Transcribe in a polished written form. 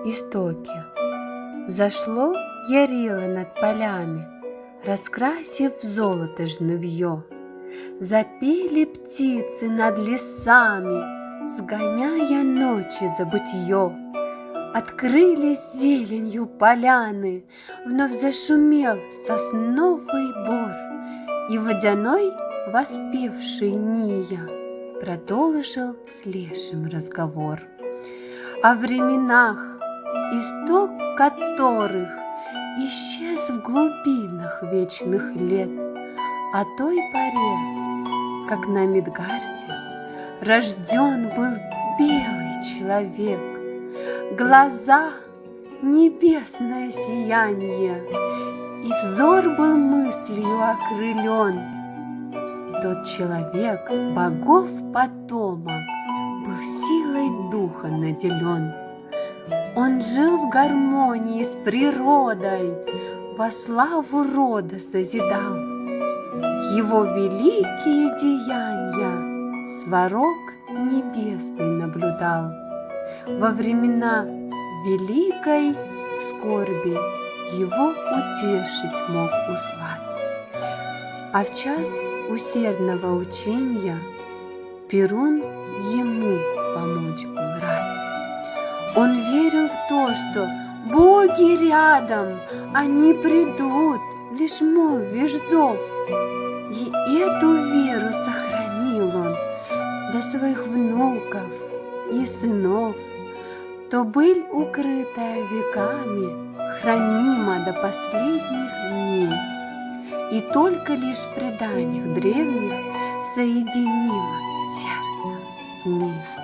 истоки. Зашло ярило над полями, раскрасив в золото жнывье. Запели птицы над лесами, сгоняя ночи забытье. Открылись зеленью поляны, вновь зашумел сосновый бор, и водяной, воспевший Ния, продолжил с лешим разговор о временах, исток которых исчез в глубинах вечных лет, о той поре, как на Мидгарде рожден был белый человек, глаза — небесное сияние, и взор был мыслью окрылен. Тот человек, богов потомок, был силой духа наделен. Он жил в гармонии с природой, во славу рода созидал. Его великие деяния Сварог небесный наблюдал. Во времена великой скорби его утешить мог услад. А в час усердного учения Перун ему помочь был рад. Он верил в то, что боги рядом, они придут, лишь молвишь зов. И эту веру сохранил он для своих внуков и сынов, то быль, укрытая веками, хранима до последних дней, и только лишь в преданиях древних соединимо сердцем с ней.